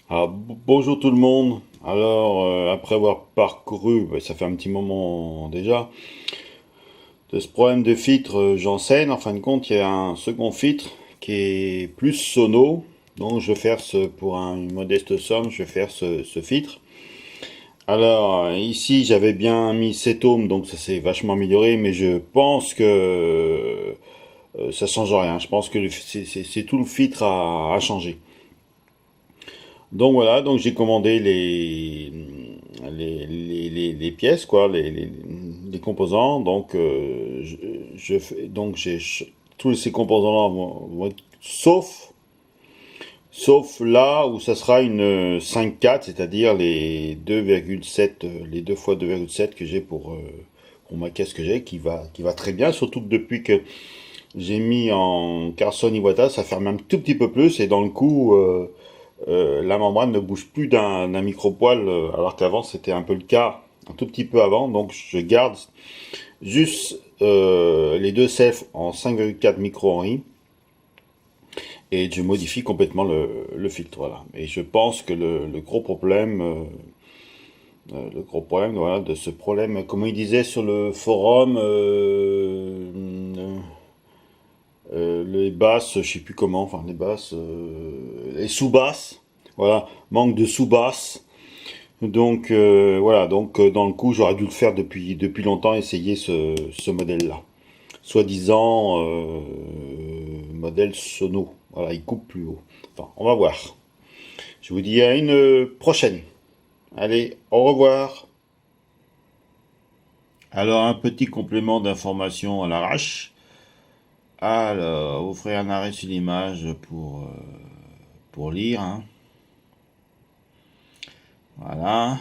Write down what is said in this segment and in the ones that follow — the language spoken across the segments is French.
Bonjour tout le monde. Alors, après avoir parcouru, ça fait un petit moment déjà, de ce problème de filtre Janssen, en fin de compte, il y a un second filtre qui est plus sono. Donc, je vais faire pour une modeste somme, je vais faire ce filtre. Alors, ici, j'avais bien mis 7 ohms, donc ça s'est vachement amélioré, mais je pense que ça change rien. Je pense que c'est tout le filtre à changer. Donc voilà, donc j'ai commandé les pièces, quoi, les composants. Donc, donc tous ces composants-là vont être, sauf là où ça sera une 5.4, c'est-à-dire les 2,7, les 2 fois 2,7 que j'ai pour ma caisse que j'ai, qui va très bien, surtout que depuis que j'ai mis en Carson Iwata, ça ferme un tout petit peu plus, et dans le coup, la membrane ne bouge plus d'un micro-poil, alors qu'avant c'était un peu le cas, un tout petit peu avant. Donc je garde juste les deux selfs en 5,4 micro-henry et je modifie complètement le filtre. Voilà. Et je pense que le gros problème, voilà, de ce problème, comme il disait sur le forum, les basses, je sais plus comment, enfin les basses, les sous-basses, voilà, manque de sous-basses. Donc voilà, donc dans le coup, j'aurais dû le faire depuis longtemps, essayer ce modèle-là. Soi-disant modèle Sono. Voilà, il coupe plus haut. Enfin, on va voir. Je vous dis à une prochaine. Allez, au revoir. Alors, un petit complément d'information à l'arrache. Alors, vous ferez un arrêt sur l'image pour lire. Hein. Voilà.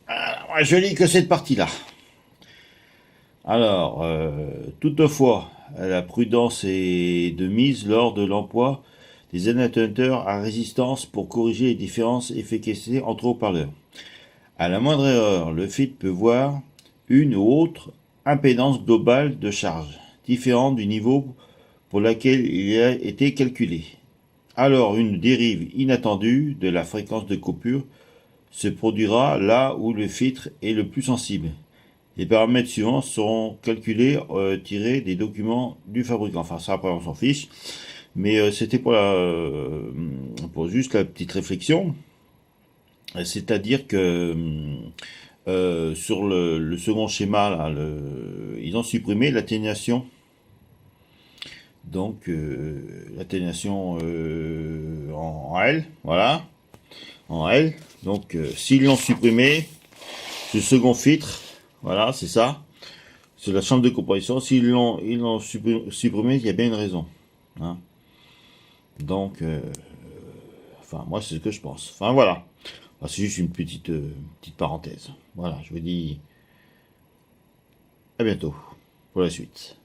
Alors, moi, je lis que cette partie-là. Alors, toutefois, la prudence est de mise lors de l'emploi des atténuteurs à résistance pour corriger les différences efficaces entre haut-parleurs. À la moindre erreur, le FIT peut voir une ou autre impédance globale de charge, différente du niveau pour lequel il a été calculé. Alors une dérive inattendue de la fréquence de coupure se produira là où le filtre est le plus sensible. Les paramètres suivants seront calculés, tirés des documents du fabricant. Enfin, ça, après, on s'en fiche. Mais c'était pour juste la petite réflexion. C'est-à-dire que sur le second schéma, là, ils ont supprimé l'atténuation. Donc, l'atténuation en L, voilà, en L. Donc, s'ils l'ont supprimé, ce second filtre, voilà, c'est ça. C'est la chambre de compression. Ils l'ont supprimé, il y a bien une raison. Hein. Donc, enfin, moi, c'est ce que je pense. Enfin, voilà. Enfin, c'est juste une petite parenthèse. Voilà, je vous dis à bientôt pour la suite.